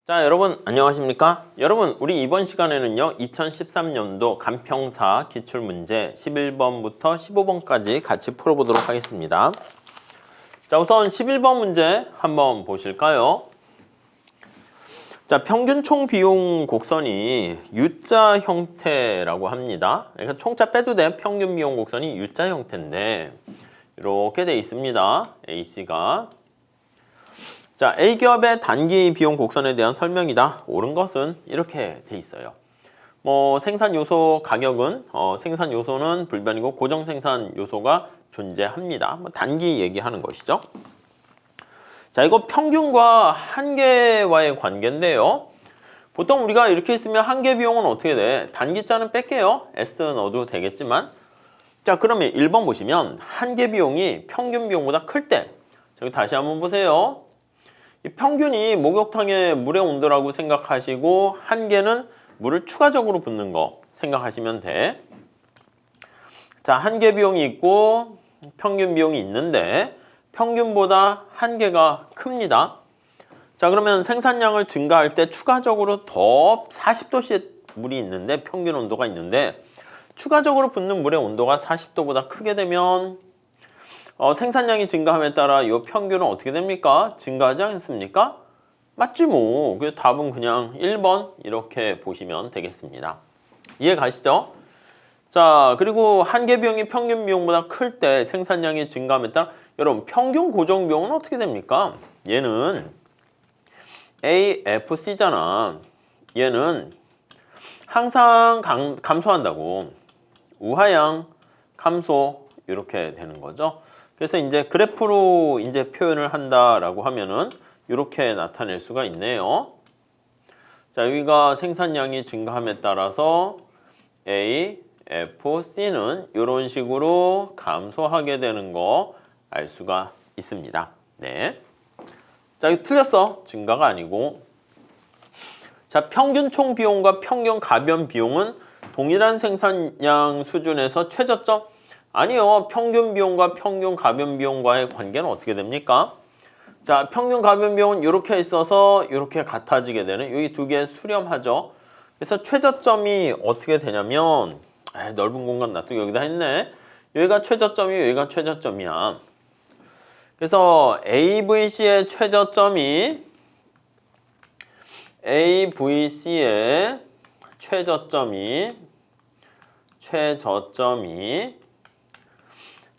자, 여러분 안녕하십니까? 여러분, 우리 이번 시간에는요 2013년도 간평사 기출문제 11번부터 15번까지 같이 풀어보도록 하겠습니다. 자, 우선 11번 문제 한번 보실까요? 자, 평균 총 비용 곡선이 U자 형태라고 합니다. 그러니까 총자 빼도 돼. 평균 비용 곡선이 U자 형태인데 이렇게 돼 있습니다. AC가. 자, A기업의 단기 비용 곡선에 대한 설명이다. 옳은 것은 이렇게 돼 있어요. 생산 요소 가격은 생산 요소는 불변이고 고정 생산 요소가 존재합니다. 단기 얘기하는 것이죠. 자, 이거 평균과 한계와의 관계인데요. 보통 우리가 이렇게 있으면 한계 비용은 어떻게 돼? 단기자는 뺄게요. S 넣어도 되겠지만. 자, 그러면 1번 보시면 한계 비용이 평균 비용보다 클 때. 여기 다시 한번 보세요. 이 평균이 목욕탕의 물의 온도라고 생각하시고 한계는 물을 추가적으로 붓는 거 생각하시면 돼. 자, 한계 비용이 있고 평균 비용이 있는데 평균보다 한계가 큽니다. 자, 그러면 생산량을 증가할 때 추가적으로 더 40도씨의 물이 있는데 평균 온도가 있는데 추가적으로 붓는 물의 온도가 40도보다 크게 되면 생산량이 증가함에 따라 이 평균은 어떻게 됩니까? 증가하지 않습니까? 맞지 뭐. 그래서 답은 그냥 1번 이렇게 보시면 되겠습니다. 이해 가시죠? 자, 그리고 한계 비용이 평균 비용보다 클 때 생산량이 증가함에 따라 여러분 평균 고정 비용은 어떻게 됩니까? 얘는 AFC잖아. 얘는 항상 감소한다고. 우하향 감소 이렇게 되는 거죠. 그래서 이제 그래프로 이제 표현을 한다라고 하면은 이렇게 나타낼 수가 있네요. 자, 여기가 생산량이 증가함에 따라서 A, F, C는 이런 식으로 감소하게 되는 거 알 수가 있습니다. 네. 자, 이거 틀렸어. 증가가 아니고. 자, 평균 총 비용과 평균 가변 비용은 동일한 생산량 수준에서 최저점? 아니요. 평균 비용과 평균 가변 비용과의 관계는 어떻게 됩니까? 자, 평균 가변 비용은 이렇게 있어서 이렇게 같아지게 되는 여기 두 개 수렴하죠. 그래서 최저점이 어떻게 되냐면 넓은 공간 놔두고 여기다 했네. 여기가 최저점이 여기가 최저점이야. 그래서 AVC의 최저점이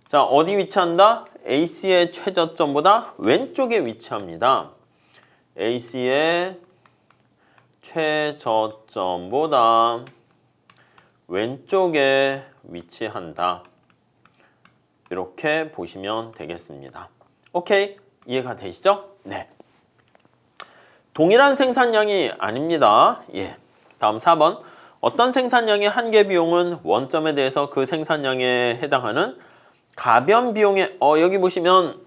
자, 어디 위치한다? AC의 최저점보다 왼쪽에 위치합니다. AC의 최저점보다 왼쪽에 위치한다. 이렇게 보시면 되겠습니다. 오케이? 이해가 되시죠? 네. 동일한 생산량이 아닙니다. 예. 다음 4번. 어떤 생산량의 한계 비용은 원점에 대해서 그 생산량에 해당하는 가변 비용의 여기 보시면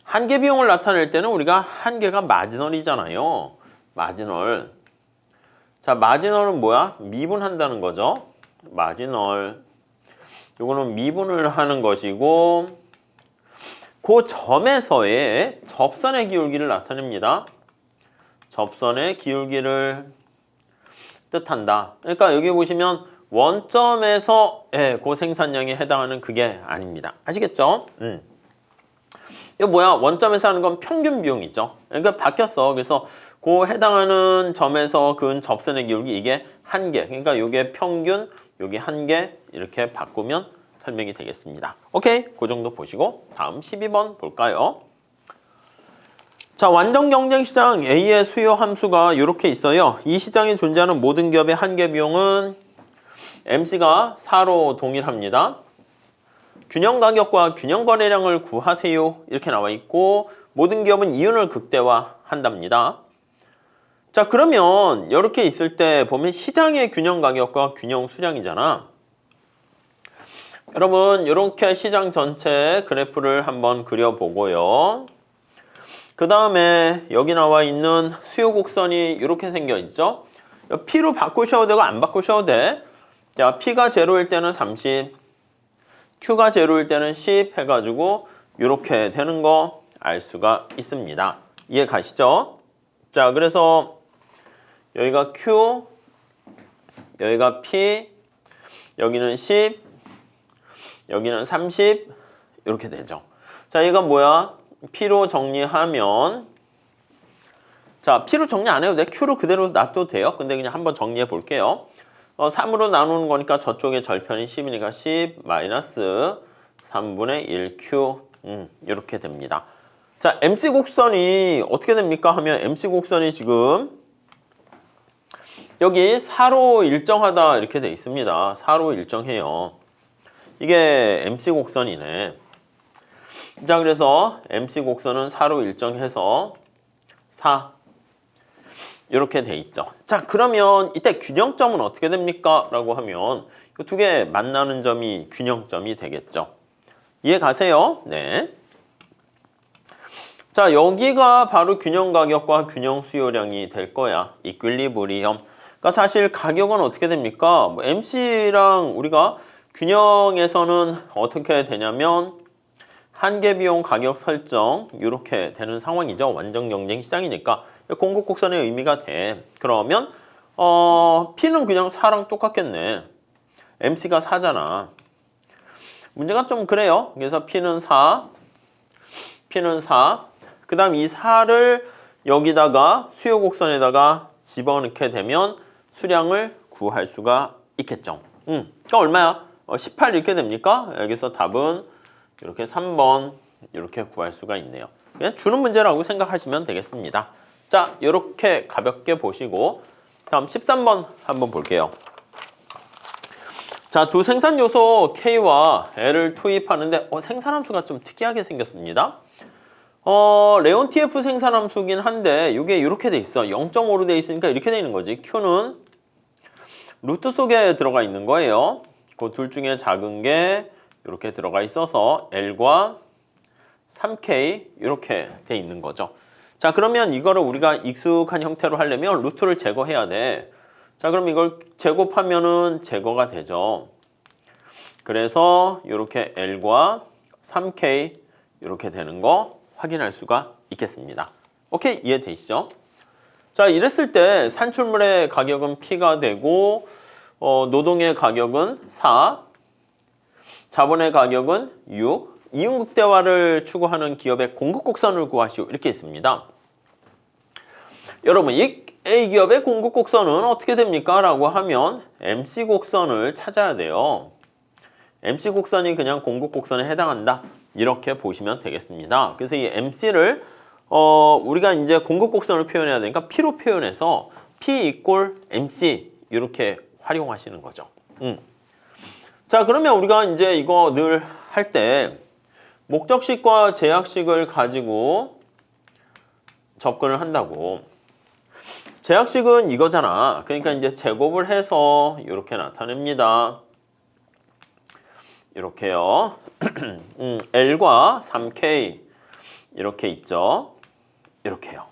한계 비용을 나타낼 때는 우리가 한계가 마지널이잖아요. 마지널. 자, 마지널은 뭐야? 미분한다는 거죠. 마지널. 요거는 미분을 하는 것이고 그 점에서의 접선의 기울기를 나타냅니다. 접선의 기울기를 뜻한다. 그러니까 여기 보시면 원점에서 그 생산량에 해당하는 그게 아닙니다. 아시겠죠? 이거 뭐야? 원점에서 하는 건 평균 비용이죠. 그러니까 바뀌었어. 그래서 그 해당하는 점에서 그은 접선의 기울기 이게 한계. 그러니까 이게 평균, 여기 한계 이렇게 바꾸면 설명이 되겠습니다. 오케이, 그 정도 보시고 다음 12번 볼까요? 자, 완전 경쟁 시장 A의 수요 함수가 이렇게 있어요. 이 시장에 존재하는 모든 기업의 한계 비용은 MC가 4로 동일합니다. 균형 가격과 균형 거래량을 구하세요. 이렇게 나와 있고 모든 기업은 이윤을 극대화한답니다. 자, 그러면 이렇게 있을 때 보면 시장의 균형 가격과 균형 수량이잖아. 여러분, 이렇게 시장 전체 그래프를 한번 그려보고요. 그 다음에 여기 나와 있는 수요 곡선이 이렇게 생겨 있죠. P로 바꾸셔도 되고 안 바꾸셔도 돼. 자, P가 0일 때는 30, Q가 0일 때는 10 해가지고 이렇게 되는 거 알 수가 있습니다. 이해 가시죠? 자, 그래서 여기가 Q, 여기가 P, 여기는 10, 여기는 30 이렇게 되죠. 자, 얘가 뭐야? P로 정리하면 자, P로 정리 안 해도 돼. Q로 그대로 놔둬도 돼요. 근데 그냥 한번 정리해 볼게요. 3으로 나누는 거니까 저쪽에 절편이 10이니까 10 마이너스 3분의 1Q 이렇게 됩니다. 자, MC 곡선이 어떻게 됩니까? 하면 MC 곡선이 지금 여기 4로 일정하다 이렇게 돼 있습니다. 4로 일정해요. 이게 MC 곡선이네. 자, 그래서 MC 곡선은 4로 일정해서 4 이렇게 돼 있죠. 자, 그러면 이때 균형점은 어떻게 됩니까? 라고 하면 이 두 개 만나는 점이 균형점이 되겠죠. 이해 가세요? 네. 자, 여기가 바로 균형 가격과 균형 수요량이 될 거야. 이퀄리브리엄. 그러니까 사실 가격은 어떻게 됩니까? 뭐 MC랑 우리가 균형에서는 어떻게 되냐면 한계 비용 가격 설정 이렇게 되는 상황이죠. 완전 경쟁 시장이니까 공급 곡선의 의미가 돼. 그러면 P는 그냥 4랑 똑같겠네. MC가 4잖아. 문제가 좀 그래요. 그래서 P는 4, P는 4. 그 다음 이 4를 여기다가 수요 곡선에다가 집어넣게 되면 수량을 구할 수가 있겠죠. 그러니까 얼마야? 18 이렇게 됩니까? 여기서 답은 이렇게 3번 이렇게 구할 수가 있네요. 그냥 주는 문제라고 생각하시면 되겠습니다. 자, 이렇게 가볍게 보시고 다음 13번 한번 볼게요. 자, 두 생산 요소 K와 L을 투입하는데 생산함수가 좀 특이하게 생겼습니다. 레온TF 생산함수긴 한데 이게 이렇게 돼 있어. 0.5로 돼 있으니까 이렇게 돼 있는 거지. Q는 루트 속에 들어가 있는 거예요. 그 둘 중에 작은 게 이렇게 들어가 있어서 L과 3K 이렇게 돼 있는 거죠. 자, 그러면 이거를 우리가 익숙한 형태로 하려면 루트를 제거해야 돼. 자, 그럼 이걸 제곱하면은 제거가 되죠. 그래서 이렇게 L과 3K 이렇게 되는 거 확인할 수가 있겠습니다. 오케이, 이해되시죠? 자, 이랬을 때 산출물의 가격은 P가 되고 노동의 가격은 4, 자본의 가격은 6, 이윤극대화를 추구하는 기업의 공급곡선을 구하시오. 이렇게 있습니다. 여러분, 이 A기업의 공급곡선은 어떻게 됩니까? 라고 하면 MC곡선을 찾아야 돼요. MC곡선이 그냥 공급곡선에 해당한다. 이렇게 보시면 되겠습니다. 그래서 이 MC를 우리가 이제 공급곡선을 표현해야 되니까 P로 표현해서 P 이꼴 MC 이렇게 활용하시는 거죠. 자, 그러면 우리가 이제 이거 늘 할 때 목적식과 제약식을 가지고 접근을 한다고. 제약식은 이거잖아. 그러니까 이제 제곱을 해서 이렇게 나타냅니다. 이렇게요. L과 3K 이렇게 있죠. 이렇게요.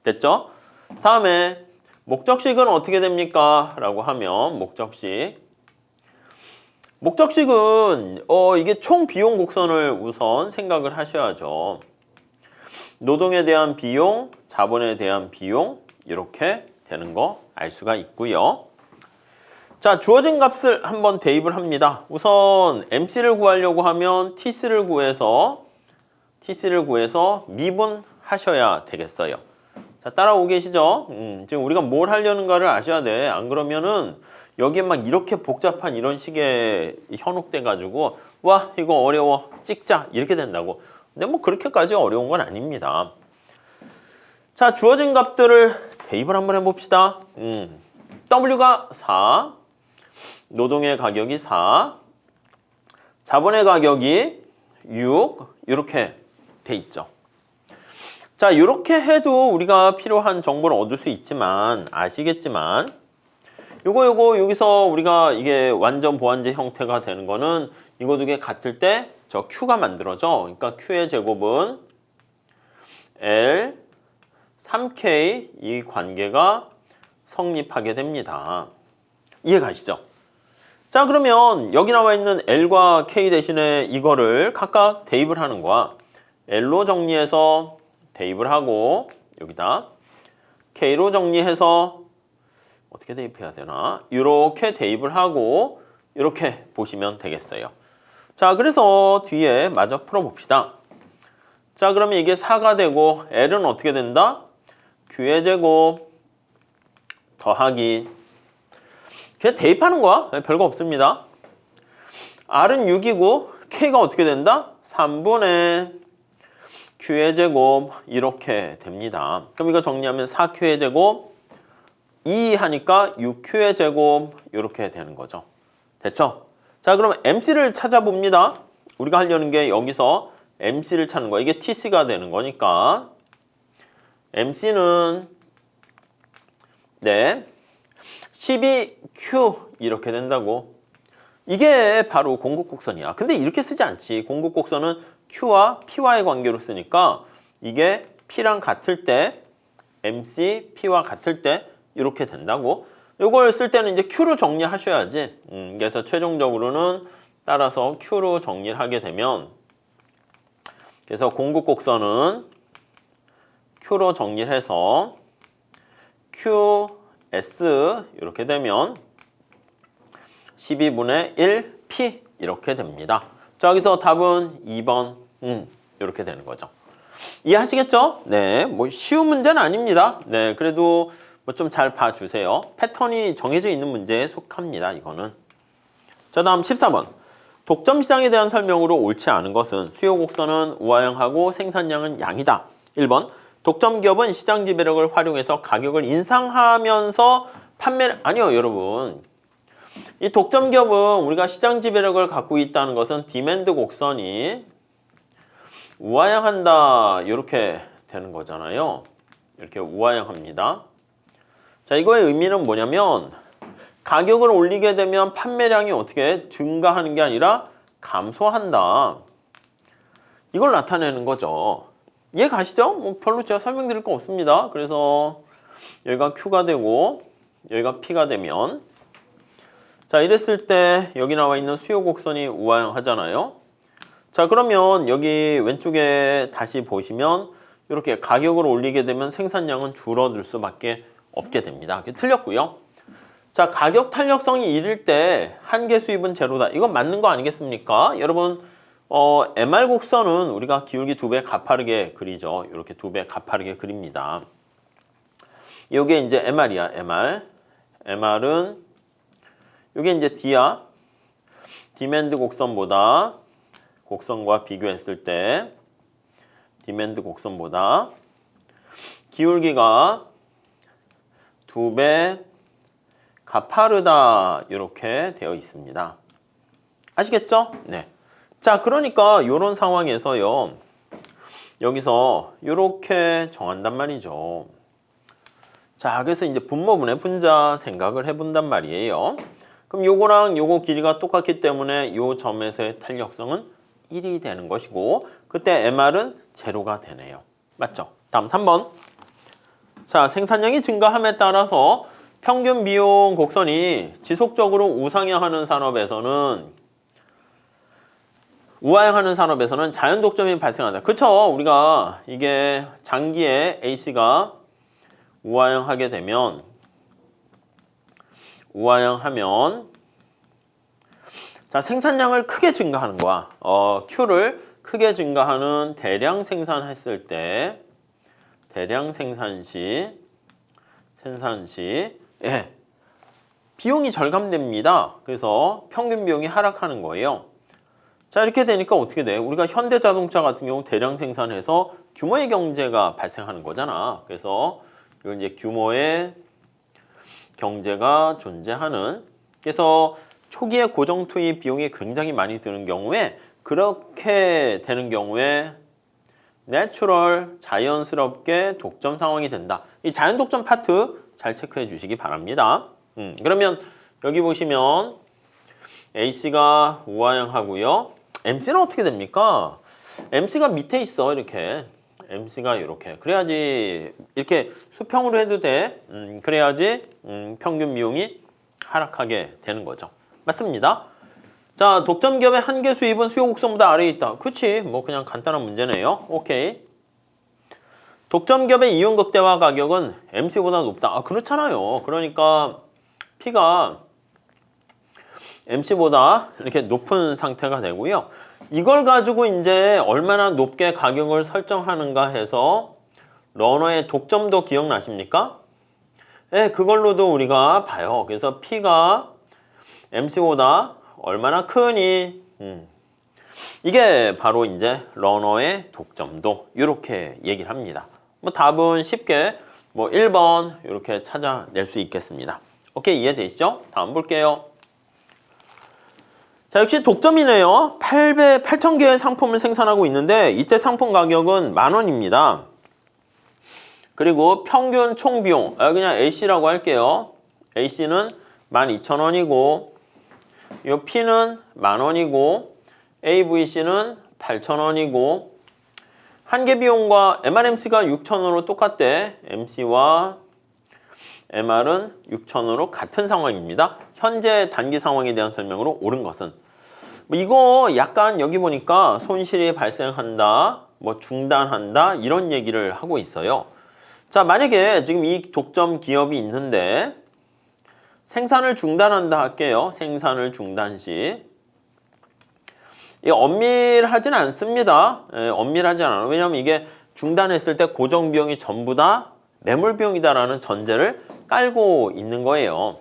됐죠? 다음에 목적식은 어떻게 됩니까? 라고 하면 목적식은 이게 총 비용 곡선을 우선 생각을 하셔야죠. 노동에 대한 비용, 자본에 대한 비용 이렇게 되는 거 알 수가 있고요. 자, 주어진 값을 한번 대입을 합니다. 우선 MC를 구하려고 하면 TC를 구해서 미분하셔야 되겠어요. 자, 따라오고 계시죠? 지금 우리가 뭘 하려는가를 아셔야 돼. 안 그러면은 여기에 막 이렇게 복잡한 이런 식의 현혹돼 가지고 와, 이거 어려워, 찍자 이렇게 된다고. 근데 뭐 그렇게까지 어려운 건 아닙니다. 자, 주어진 값들을 대입을 한번 해봅시다. W가 4, 노동의 가격이 4, 자본의 가격이 6 이렇게 돼 있죠. 자, 이렇게 해도 우리가 필요한 정보를 얻을 수 있지만 아시겠지만 요거 여기서 우리가 이게 완전 보완제 형태가 되는 거는 이거 두 개 같을 때 저 Q가 만들어져. 그러니까 Q의 제곱은 L 3K 이 관계가 성립하게 됩니다. 이해 가시죠? 자, 그러면 여기 나와 있는 L과 K 대신에 이거를 각각 대입을 하는 거야. L로 정리해서 대입을 하고 여기다 K로 정리해서 어떻게 대입해야 되나? 이렇게 대입을 하고 이렇게 보시면 되겠어요. 자, 그래서 뒤에 마저 풀어봅시다. 자, 그러면 이게 4가 되고 L은 어떻게 된다? Q의 제곱 더하기 그냥 대입하는 거야. 별거 없습니다. R은 6이고 K가 어떻게 된다? 3분의 Q의 제곱 이렇게 됩니다. 그럼 이거 정리하면 4Q의 제곱 2 하니까 6Q의 제곱 이렇게 되는 거죠. 됐죠? 자, 그럼 MC를 찾아봅니다. 우리가 하려는 게 여기서 MC를 찾는 거야. 이게 TC가 되는 거니까 MC는 네 12Q 이렇게 된다고. 이게 바로 공급곡선이야. 근데 이렇게 쓰지 않지. 공급곡선은 Q와 P와의 관계로 쓰니까 이게 P랑 같을 때 MC, P와 같을 때 이렇게 된다고. 이걸 쓸 때는 이제 Q로 정리하셔야지. 그래서 최종적으로는 따라서 Q로 정리를 하게 되면 그래서 공급곡선은 Q로 정리를 해서 QS 이렇게 되면 12분의 1P 이렇게 됩니다. 자, 여기서 답은 2번 이렇게 되는 거죠. 이해하시겠죠? 네, 뭐 쉬운 문제는 아닙니다. 네, 그래도 뭐 좀 잘 봐주세요. 패턴이 정해져 있는 문제에 속합니다. 이거는. 자, 다음 14번. 독점 시장에 대한 설명으로 옳지 않은 것은 수요 곡선은 우하향하고 생산량은 양이다. 1번. 독점 기업은 시장 지배력을 활용해서 가격을 인상하면서 판매를 아니요, 여러분. 이 독점 기업은 우리가 시장 지배력을 갖고 있다는 것은 디맨드 곡선이 우하향한다 이렇게 되는 거잖아요. 이렇게 우하향합니다. 자, 이거의 의미는 뭐냐면 가격을 올리게 되면 판매량이 어떻게 증가하는 게 아니라 감소한다. 이걸 나타내는 거죠. 이해 가시죠? 뭐 별로 제가 설명드릴 거 없습니다. 그래서 여기가 Q가 되고 여기가 P가 되면 자, 이랬을 때 여기 나와 있는 수요 곡선이 우하향 하잖아요. 자, 그러면 여기 왼쪽에 다시 보시면 이렇게 가격을 올리게 되면 생산량은 줄어들 수밖에 없게 됩니다. 틀렸고요. 자, 가격 탄력성이 1일 때 한계 수입은 제로다. 이건 맞는 거 아니겠습니까? 여러분, MR 곡선은 우리가 기울기 2배 가파르게 그리죠. 이렇게 2배 가파르게 그립니다. 이게 이제 MR이야, MR. MR은 이게 이제 D야. 디맨드 곡선보다 곡선과 비교했을 때 디맨드 곡선보다 기울기가 2배 가파르다 이렇게 되어 있습니다. 아시겠죠? 네. 자, 그러니까 이런 상황에서요. 여기서 이렇게 정한단 말이죠. 자, 그래서 이제 분모분의 분자 생각을 해본단 말이에요. 그럼 요거랑 요거 길이가 똑같기 때문에 요 점에서의 탄력성은 1이 되는 것이고 그때 MR은 제로가 되네요. 맞죠? 다음 3번. 자, 생산량이 증가함에 따라서 평균 비용 곡선이 지속적으로 우상향하는 산업에서는 우하향하는 산업에서는 자연 독점이 발생한다. 그쵸? 우리가 이게 장기에 AC가 우하향하게 되면 우하향하면 자, 생산량을 크게 증가하는 거야. Q를 크게 증가하는 대량 생산했을 때 대량 생산 시 예, 비용이 절감됩니다. 그래서 평균 비용이 하락하는 거예요. 자, 이렇게 되니까 어떻게 돼? 우리가 현대자동차 같은 경우 대량 생산해서 규모의 경제가 발생하는 거잖아. 그래서 이걸 이제 규모의 경제가 존재하는 그래서 초기에 고정 투입 비용이 굉장히 많이 드는 경우에 그렇게 되는 경우에 내추럴 자연스럽게 독점 상황이 된다. 이 자연 독점 파트 잘 체크해 주시기 바랍니다. 그러면 여기 보시면 AC가 우하향하고요. MC는 어떻게 됩니까? MC가 밑에 있어. 이렇게 MC가 이렇게 그래야지 이렇게 수평으로 해도 돼. 그래야지 평균 비용이 하락하게 되는 거죠. 맞습니다. 자, 독점 기업의 한계 수입은 수요 곡선보다 아래에 있다. 그치? 뭐 그냥 간단한 문제네요. 오케이. 독점기업의 이윤 극대화 가격은 MC보다 높다. 아, 그렇잖아요. 그러니까 P가 MC보다 이렇게 높은 상태가 되고요. 이걸 가지고 이제 얼마나 높게 가격을 설정하는가 해서 러너의 독점도 기억나십니까? 네, 그걸로도 우리가 봐요. 그래서 P가 MC보다 얼마나 크니? 이게 바로 이제 러너의 독점도 이렇게 얘기를 합니다. 뭐 답은 쉽게 뭐 1번 이렇게 찾아낼 수 있겠습니다. 오케이, 이해되시죠? 다음 볼게요. 자, 역시 독점이네요. 8,000개의 상품을 생산하고 있는데 이때 상품 가격은 10,000원입니다. 그리고 평균 총 비용, 그냥 AC라고 할게요. AC는 12,000원이고 이 P는 10,000원이고 AVC는 8,000원이고 한개 비용과 MRMC가 6,000원으로 똑같대. MC와 MR은 6,000원으로 같은 상황입니다. 현재 단기 상황에 대한 설명으로 옳은 것은 뭐 이거 약간 여기 보니까 손실이 발생한다, 뭐 중단한다 이런 얘기를 하고 있어요. 자, 만약에 지금 이 독점 기업이 있는데 생산을 중단한다 할게요. 생산을 중단 시 엄밀하진 않습니다. 엄밀하지 않아요. 왜냐하면 이게 중단했을 때 고정 비용이 전부 다 매몰 비용이다라는 전제를 깔고 있는 거예요.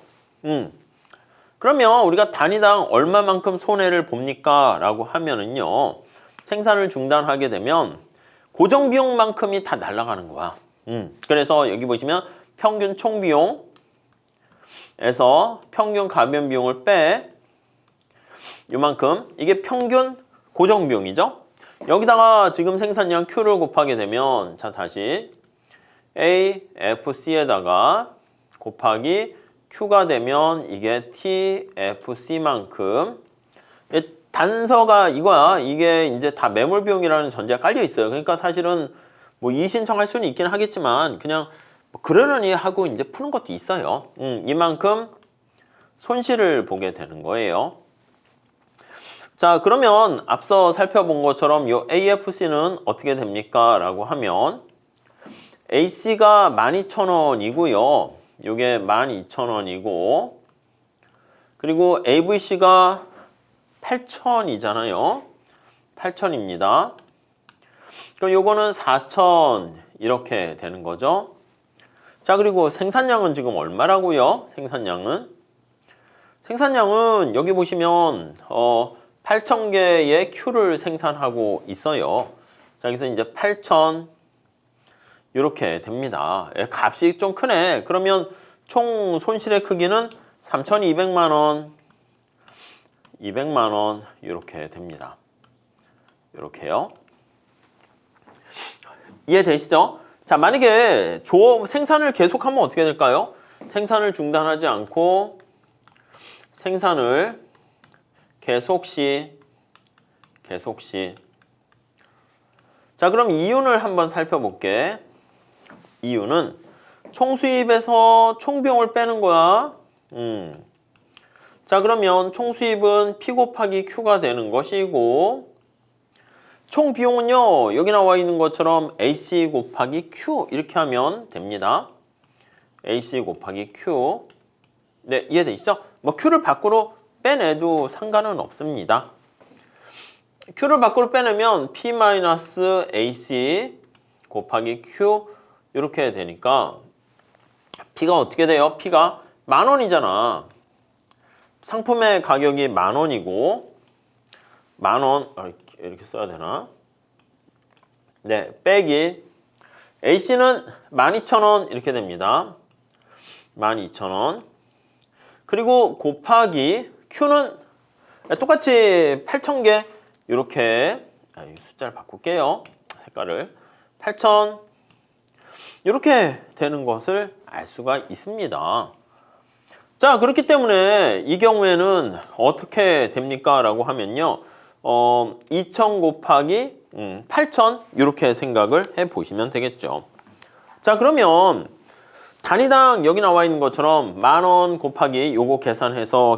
그러면 우리가 단위당 얼마만큼 손해를 봅니까? 라고 하면은요, 생산을 중단하게 되면 고정 비용만큼이 다 날아가는 거야. 그래서 여기 보시면 평균 총 비용에서 평균 가변 비용을 빼 요만큼, 이게 평균 고정 비용이죠. 여기다가 지금 생산량 Q를 곱하게 되면, 자, 다시 AFC에다가 곱하기 Q가 되면 이게 TFC만큼, 단서가 이거야. 이게 이제 다 매몰 비용이라는 전제가 깔려 있어요. 그러니까 사실은 뭐 이의신청할 수는 있긴 하겠지만 그냥 뭐 그러려니 하고 이제 푸는 것도 있어요. 이만큼 손실을 보게 되는 거예요. 자, 그러면 앞서 살펴본 것처럼 이 AFC는 어떻게 됩니까? 라고 하면 AC가 12,000원이고요. 이게 12,000원이고 그리고 AVC가 8,000이잖아요. 8,000입니다. 그럼 요거는 4,000 이렇게 되는 거죠. 자, 그리고 생산량은 지금 얼마라고요? 생산량은 여기 보시면 8,000개의 Q를 생산하고 있어요. 자, 여기서 이제 8,000 이렇게 됩니다. 값이 좀 크네. 그러면 총 손실의 크기는 3,200만 원, 200만 원 이렇게 됩니다. 이렇게요. 이해되시죠? 자, 만약에 생산을 계속하면 어떻게 될까요? 생산을 중단하지 않고 생산을 계속 시 자, 그럼 이윤을 한번 살펴볼게. 이윤은 총 수입에서 총 비용을 빼는 거야. 자, 그러면 총 수입은 P 곱하기 Q가 되는 것이고 총 비용은요, 여기 나와 있는 것처럼 AC 곱하기 Q 이렇게 하면 됩니다. AC 곱하기 Q. 네, 이해되시죠? 뭐 Q를 밖으로 빼내도 상관은 없습니다. Q를 밖으로 빼내면 P-AC 곱하기 Q 이렇게 되니까 P가 어떻게 돼요? P가 10,000원이잖아. 상품의 가격이 10,000원이고 10,000원 이렇게 써야 되나? 네, 빼기 AC는 12,000원 이렇게 됩니다. 12,000원. 그리고 곱하기 Q는 똑같이 8,000개 이렇게 숫자를 바꿀게요. 색깔을 8,000 이렇게 되는 것을 알 수가 있습니다. 자, 그렇기 때문에 이 경우에는 어떻게 됩니까? 라고 하면요. 2,000 곱하기 8,000 이렇게 생각을 해보시면 되겠죠. 자, 그러면 단위당 여기 나와 있는 것처럼 10,000원 곱하기 요거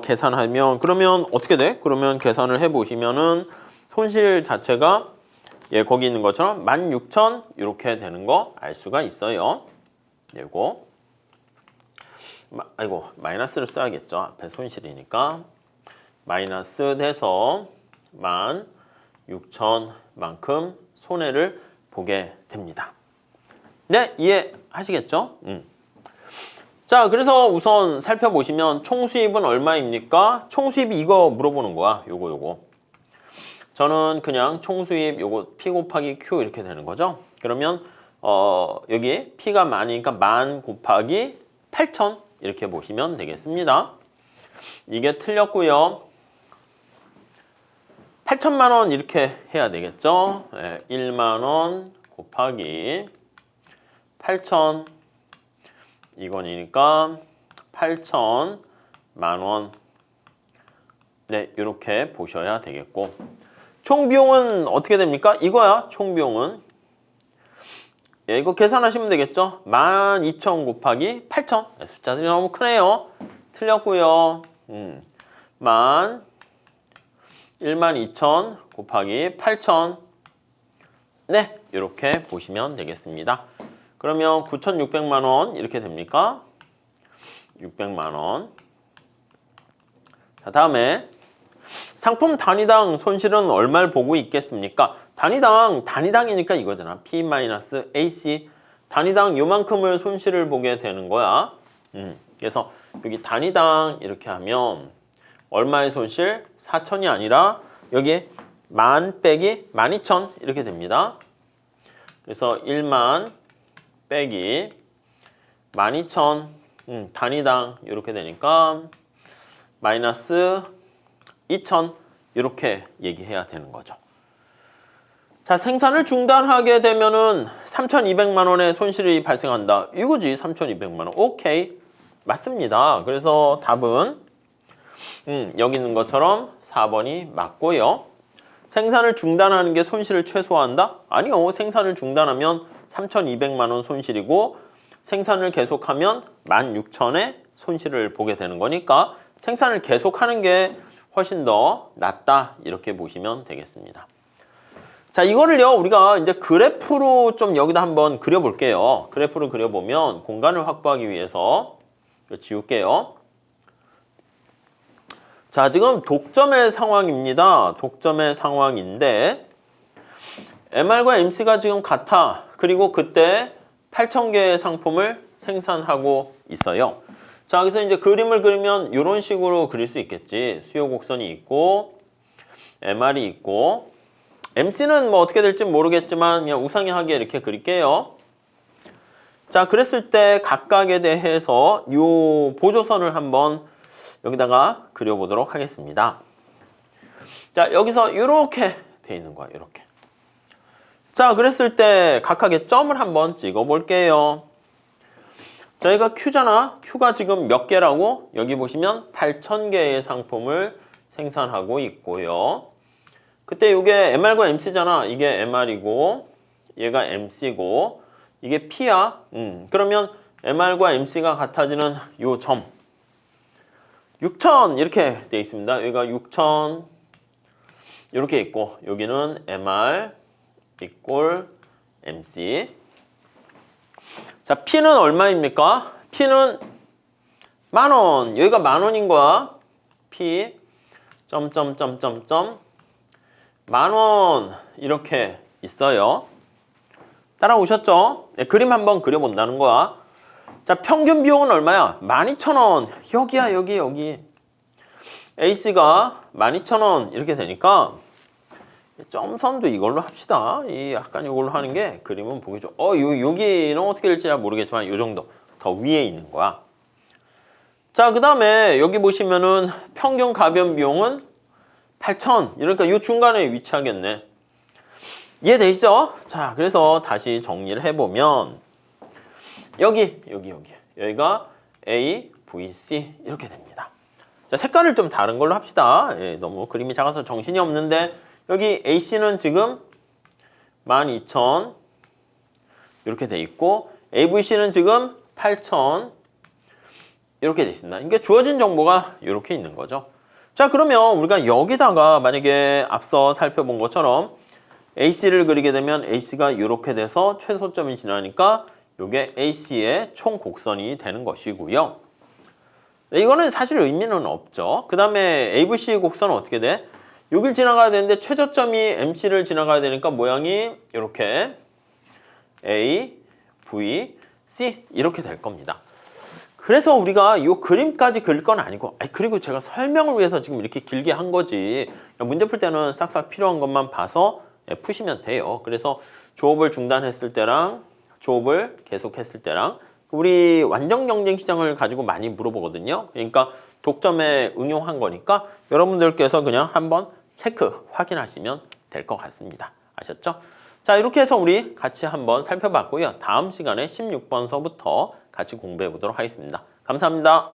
계산하면 그러면 어떻게 돼? 그러면 계산을 해보시면은 손실 자체가 예, 거기 있는 것처럼 16,000 이렇게 되는 거 알 수가 있어요. 요거 아이고 마이너스를 써야겠죠. 앞에 손실이니까 마이너스 돼서 16,000만큼 손해를 보게 됩니다. 네, 이해하시겠죠? 자, 그래서 우선 살펴보시면 총 수입은 얼마입니까? 총 수입이 이거 물어보는 거야. 요거. 저는 그냥 총 수입 요거 P 곱하기 Q 이렇게 되는 거죠. 그러면 여기 P가 많으니까 10,000 곱하기 8,000 이렇게 보시면 되겠습니다. 이게 틀렸고요. 8천만 원 이렇게 해야 되겠죠. 네, 1만 원 곱하기 8천 이건이니까 8천만 원. 네, 이렇게 보셔야 되겠고 총 비용은 어떻게 됩니까? 이거야. 총 비용은 예, 이거 계산하시면 되겠죠. 12,000 곱하기 8,000. 네, 숫자들이 너무 크네요. 틀렸고요. 12,000 곱하기 8,000. 네, 이렇게 보시면 되겠습니다. 그러면 9,600만 원 이렇게 됩니까? 600만 원. 자, 다음에 상품 단위당 손실은 얼마를 보고 있겠습니까? 단위당이니까 이거잖아. P-AC. 단위당 요만큼을 손실을 보게 되는 거야. 그래서 여기 단위당 이렇게 하면 얼마의 손실? 4,000이 아니라 여기 10,000 빼기 12,000 이렇게 됩니다. 그래서 10,000 빼기 12,000 단위당 이렇게 되니까 마이너스 2,000 이렇게 얘기해야 되는 거죠. 자, 생산을 중단하게 되면은 3,200만 원의 손실이 발생한다. 이거지, 3,200만 원. 오케이. 맞습니다. 그래서 답은 여기 있는 것처럼 4번이 맞고요. 생산을 중단하는 게 손실을 최소화한다? 아니요. 생산을 중단하면 3,200만 원 손실이고 생산을 계속하면 16,000의 손실을 보게 되는 거니까 생산을 계속하는 게 훨씬 더 낫다. 이렇게 보시면 되겠습니다. 자, 이거를요, 우리가 이제 그래프로 좀 여기다 한번 그려볼게요. 그래프를 그려보면 공간을 확보하기 위해서 이거 지울게요. 자, 지금 독점의 상황입니다. 독점의 상황인데 MR과 MC가 지금 같아. 그리고 그때 8,000개의 상품을 생산하고 있어요. 자, 그래서 이제 그림을 그리면 이런 식으로 그릴 수 있겠지. 수요 곡선이 있고 MR이 있고 MC는 뭐 어떻게 될지 모르겠지만 그냥 우상향하게 이렇게 그릴게요. 자, 그랬을 때 각각에 대해서 요 보조선을 한번 여기다가 그려보도록 하겠습니다. 자, 여기서 이렇게 돼 있는 거야. 이렇게. 자, 그랬을 때 각각의 점을 한번 찍어 볼게요. 저희가 Q잖아. Q가 지금 몇 개라고? 여기 보시면 8,000개의 상품을 생산하고 있고요. 그때 이게 MR과 MC잖아. 이게 MR이고 얘가 MC고 이게 P야. 그러면 MR과 MC가 같아지는 요 점 6,000 이렇게 돼 있습니다. 여기가 6,000 이렇게 있고 여기는 MR 이꼴 MC. 자, P는 얼마입니까? P는 10,000원. 여기가 10,000원인 거야. P 점점점점점 10,000원 이렇게 있어요. 따라오셨죠? 네, 그림 한번 그려본다는 거야. 자, 평균 비용은 얼마야? 12,000원. 여기야, 여기. A씨가 12,000원 이렇게 되니까 점선도 이걸로 합시다. 약간 이걸로 하는 게 그림은 보기 좋아. 여기는 어떻게 될지 잘 모르겠지만 이 정도 더 위에 있는 거야. 자, 그 다음에 여기 보시면은 평균 가변 비용은 8,000. 이러니까 이 중간에 위치하겠네. 이해되시죠? 자, 그래서 다시 정리를 해보면 여기가 A, V, C 이렇게 됩니다. 자, 색깔을 좀 다른 걸로 합시다. 예, 너무 그림이 작아서 정신이 없는데 여기 AC는 지금 12,000 이렇게 돼 있고 AVC는 지금 8,000 이렇게 돼 있습니다. 이게 주어진 정보가 이렇게 있는 거죠. 자, 그러면 우리가 여기다가 만약에 앞서 살펴본 것처럼 AC를 그리게 되면 AC가 이렇게 돼서 최소점이 지나니까 이게 AC의 총 곡선이 되는 것이고요. 이거는 사실 의미는 없죠. 그 다음에 ABC 곡선은 어떻게 돼? 여길 지나가야 되는데 최저점이 MC를 지나가야 되니까 모양이 이렇게 A, V, C 이렇게 될 겁니다. 그래서 우리가 이 그림까지 그릴 건 아니고, 그리고 제가 설명을 위해서 지금 이렇게 길게 한 거지. 문제 풀 때는 싹싹 필요한 것만 봐서 푸시면 돼요. 그래서 조업을 중단했을 때랑 조업을 계속했을 때랑 우리 완전 경쟁 시장을 가지고 많이 물어보거든요. 그러니까 독점에 응용한 거니까 여러분들께서 그냥 한번 체크 확인하시면 될 것 같습니다. 아셨죠? 자, 이렇게 해서 우리 같이 한번 살펴봤고요. 다음 시간에 16번서부터 같이 공부해 보도록 하겠습니다. 감사합니다.